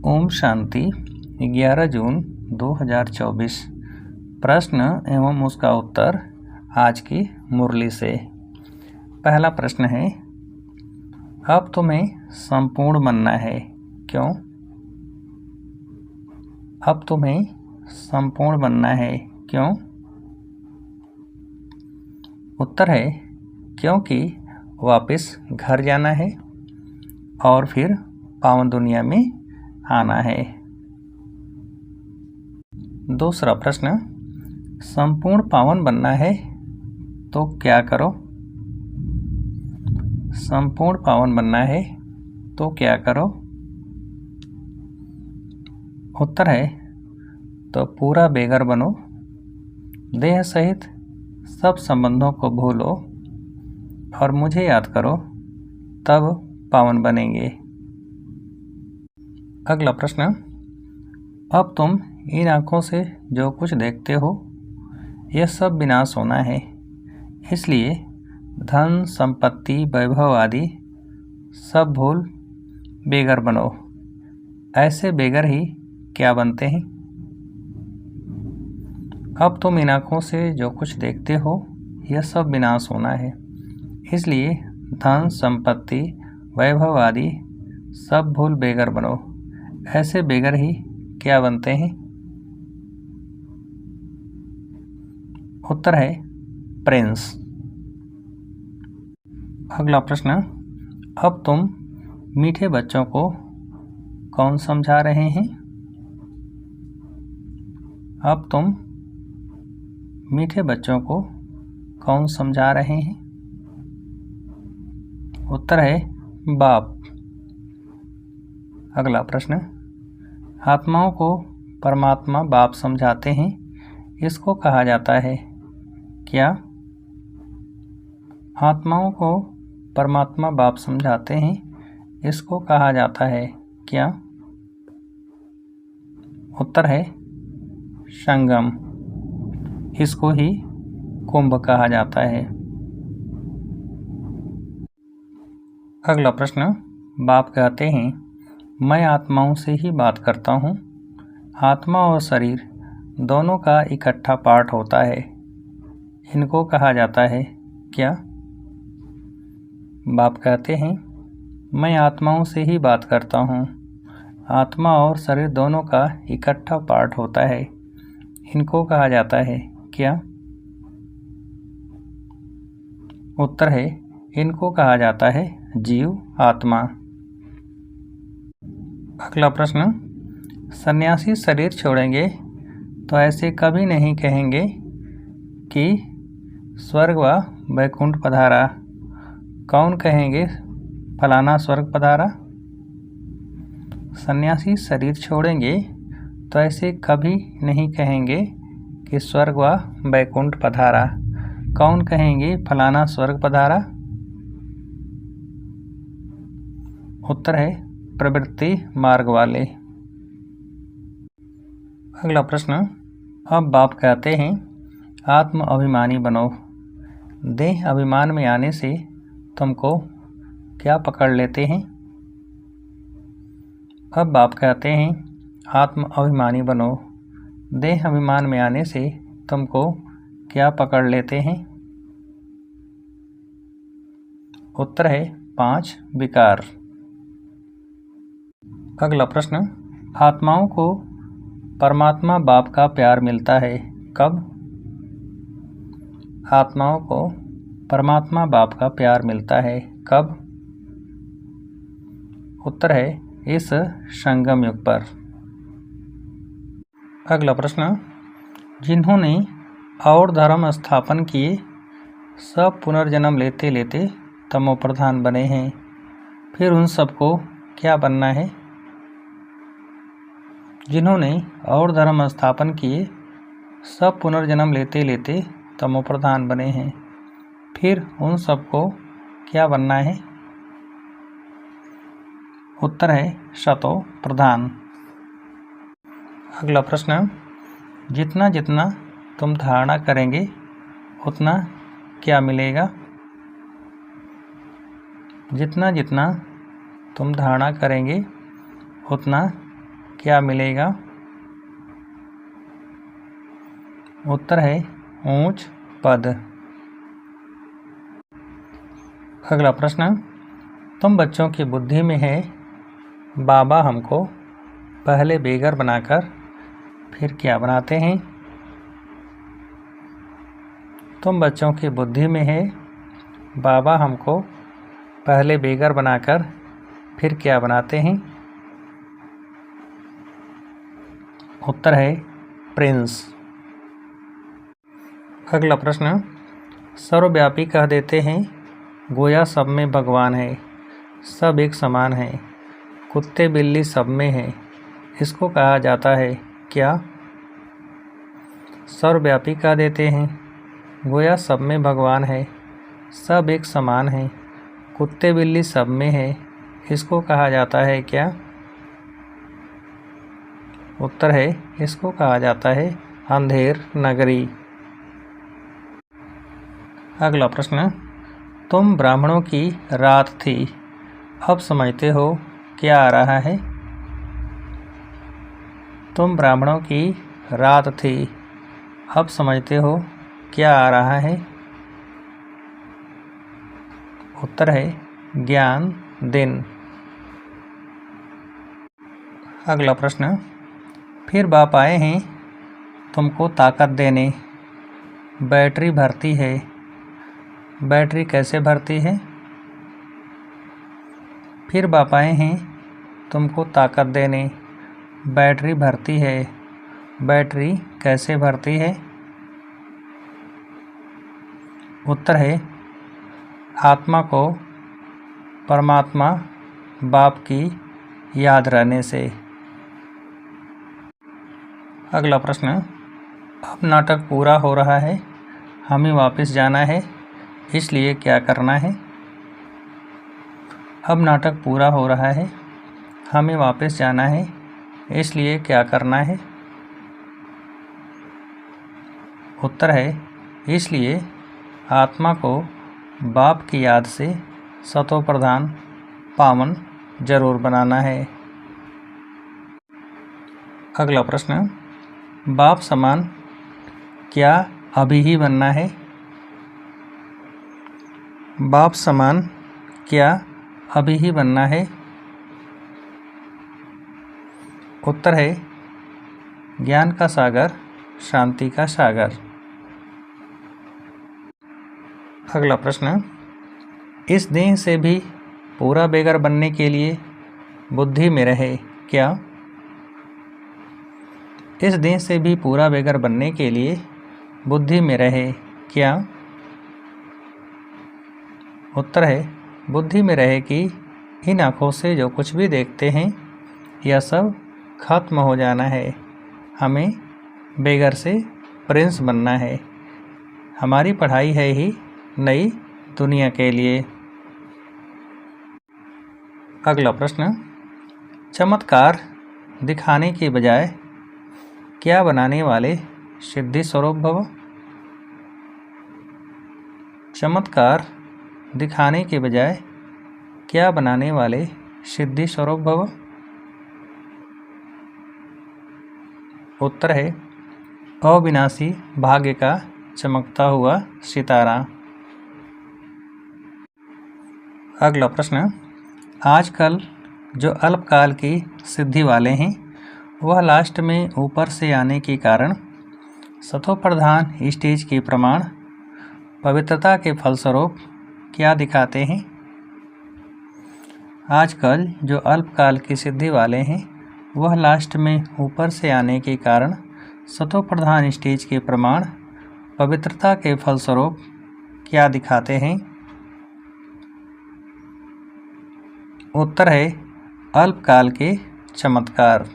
ओम शांति 11 जून 2024। प्रश्न एवं उसका उत्तर आज की मुरली से। पहला प्रश्न है, अब तुम्हें संपूर्ण बनना है, क्यों? अब तुम्हें संपूर्ण बनना है, क्यों? उत्तर है, क्योंकि वापस घर जाना है और फिर पावन दुनिया में आना है। दूसरा प्रश्न, संपूर्ण पावन बनना है तो क्या करो? संपूर्ण पावन बनना है तो क्या करो? उत्तर है, तो पूरा बेघर बनो, देह सहित सब संबंधों को भूलो और मुझे याद करो, तब पावन बनेंगे। अगला प्रश्न, अब तुम इन आँखों से जो कुछ देखते हो यह सब विनाश होना है, इसलिए धन संपत्ति वैभव आदि सब भूल बेघर बनो। ऐसे बेघर ही क्या बनते हैं? अब तुम इन आँखों से जो कुछ देखते हो यह सब विनाश होना है, इसलिए धन संपत्ति वैभव आदि सब भूल बेघर बनो। ऐसे बेघर ही क्या बनते हैं? उत्तर है प्रिंस। अगला प्रश्न, अब तुम मीठे बच्चों को कौन समझा रहे हैं? अब तुम मीठे बच्चों को कौन समझा रहे हैं? उत्तर है बाप। अगला प्रश्न, आत्माओं को परमात्मा बाप समझाते हैं, इसको कहा जाता है क्या? आत्माओं को परमात्मा बाप समझाते हैं, इसको कहा जाता है क्या? उत्तर है संगम। इसको ही कुंभ कहा जाता है। अगला प्रश्न, बाप कहते हैं, मैं आत्माओं से ही बात करता हूँ। आत्मा और शरीर दोनों का इकट्ठा पार्ट होता है, इनको कहा जाता है क्या? बाप कहते हैं, मैं आत्माओं से ही बात करता हूँ। आत्मा और शरीर दोनों का इकट्ठा पार्ट होता है, इनको कहा जाता है क्या? उत्तर है, इनको कहा जाता है जीव आत्मा। अगला प्रश्न, सन्यासी शरीर छोड़ेंगे तो ऐसे कभी नहीं कहेंगे कि स्वर्ग व वैकुंठ पधारा। कौन कहेंगे फलाना स्वर्ग पधारा? सन्यासी शरीर छोड़ेंगे तो ऐसे कभी नहीं कहेंगे कि स्वर्ग व वैकुंठ पधारा। कौन कहेंगे फलाना स्वर्ग पधारा? उत्तर है प्रवृत्ति मार्ग वाले। अगला प्रश्न, अब बाप कहते हैं, आत्म अभिमानी बनो। देह अभिमान में आने से तुमको क्या पकड़ लेते हैं? अब बाप कहते हैं, आत्म अभिमानी बनो। देह अभिमान में आने से तुमको क्या पकड़ लेते हैं? उत्तर है 5 विकार। अगला प्रश्न, आत्माओं को परमात्मा बाप का प्यार मिलता है कब? आत्माओं को परमात्मा बाप का प्यार मिलता है कब? उत्तर है इस संगम युग पर। अगला प्रश्न, जिन्होंने और धर्म स्थापन किए सब पुनर्जन्म लेते लेते तमो प्रधान बने हैं, फिर उन सबको क्या बनना है? जिन्होंने और धर्म स्थापन किए सब पुनर्जन्म लेते लेते तमो प्रधान बने हैं, फिर उन सबको क्या बनना है? उत्तर है सतो प्रधान। अगला प्रश्न, जितना जितना तुम धारणा करेंगे उतना क्या मिलेगा? जितना जितना तुम धारणा करेंगे उतना क्या मिलेगा? उत्तर है ऊंच पद। अगला प्रश्न, तुम बच्चों की बुद्धि में है बाबा हमको पहले बेगर बनाकर फिर क्या बनाते हैं? तुम बच्चों की बुद्धि में है बाबा हमको पहले बेगर बनाकर फिर क्या बनाते हैं? उत्तर है प्रिंस। अगला प्रश्न, सर्वव्यापी कह देते हैं गोया सब में भगवान है, सब एक समान है, कुत्ते बिल्ली सब में है, इसको कहा जाता है क्या? सर्वव्यापी कह देते हैं गोया सब में भगवान है, सब एक समान है, कुत्ते बिल्ली सब में है, इसको कहा जाता है क्या? उत्तर है इसको कहा जाता है अंधेर नगरी। अगला प्रश्न, तुम ब्राह्मणों की रात थी, अब समझते हो क्या आ रहा है? तुम ब्राह्मणों की रात थी, अब समझते हो क्या आ रहा है? उत्तर है ज्ञान दिन। अगला प्रश्न, फिर बाप आए हैं तुमको ताकत देने, बैटरी भरती है, बैटरी कैसे भरती है? फिर बाप आए हैं तुमको ताकत देने, बैटरी भरती है, बैटरी कैसे भरती है? उत्तर है आत्मा को परमात्मा बाप की याद रहने से। अगला प्रश्न, अब नाटक पूरा हो रहा है, हमें वापस जाना है, इसलिए क्या करना है? अब नाटक पूरा हो रहा है, हमें वापस जाना है, इसलिए क्या करना है? उत्तर है इसलिए आत्मा को बाप की याद से सतो प्रधान पावन जरूर बनाना है। अगला प्रश्न, बाप समान क्या अभी ही बनना है? बाप समान क्या अभी ही बनना है? उत्तर है ज्ञान का सागर, शांति का सागर। अगला प्रश्न, इस देह से भी पूरा बेगर बनने के लिए बुद्धि में रहे क्या? इस देह से भी पूरा बेगर बनने के लिए बुद्धि में रहे क्या? उत्तर है बुद्धि में रहे कि इन आँखों से जो कुछ भी देखते हैं यह सब खत्म हो जाना है, हमें बेगर से प्रिंस बनना है, हमारी पढ़ाई है ही नई दुनिया के लिए। अगला प्रश्न, चमत्कार दिखाने की बजाय क्या बनाने वाले सिद्धि स्वरूप भव? चमत्कार दिखाने के बजाय क्या बनाने वाले सिद्धि स्वरूप भव? उत्तर है अविनाशी भाग्य का चमकता हुआ सितारा। अगला प्रश्न, आजकल जो अल्पकाल की सिद्धि वाले हैं वह लास्ट में ऊपर से आने के कारण सतो प्रधान स्टेज के प्रमाण पवित्रता के फलस्वरूप क्या दिखाते हैं? आजकल जो अल्पकाल की सिद्धि वाले हैं वह लास्ट में ऊपर से आने के कारण सतो प्रधान स्टेज के प्रमाण पवित्रता के फलस्वरूप क्या दिखाते हैं? उत्तर है अल्पकाल के चमत्कार।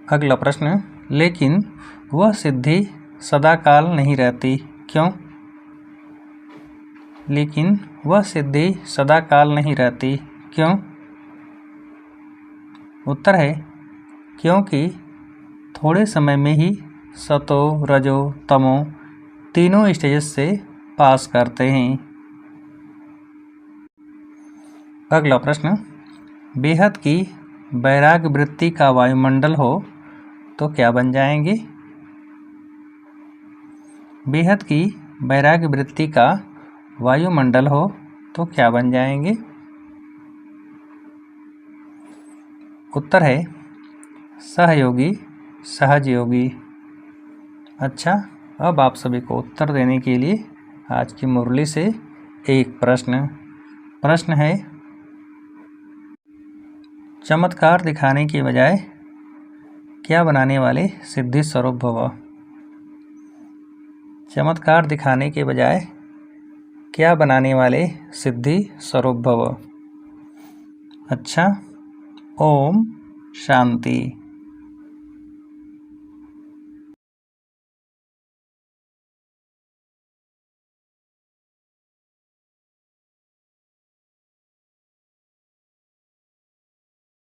अगला प्रश्न, लेकिन वह सिद्धि सदाकाल नहीं रहती क्यों? लेकिन वह सिद्धि सदाकाल नहीं रहती क्यों? उत्तर है क्योंकि थोड़े समय में ही सतो रजो तमो तीनों स्टेजेस से पास करते हैं। अगला प्रश्न, बेहद की वैराग्य वृत्ति का वायुमंडल हो तो क्या बन जाएंगे? बेहद की वैराग्य वृत्ति का वायुमंडल हो तो क्या बन जाएंगे? उत्तर है सहयोगी, सहजयोगी। अच्छा, अब आप सभी को उत्तर देने के लिए आज की मुरली से एक प्रश्न है, चमत्कार दिखाने के बजाय क्या बनाने वाले सिद्धि स्वरूप भव। चमत्कार दिखाने के बजाय क्या बनाने वाले सिद्धि स्वरूप भव। अच्छा, ओम शांति।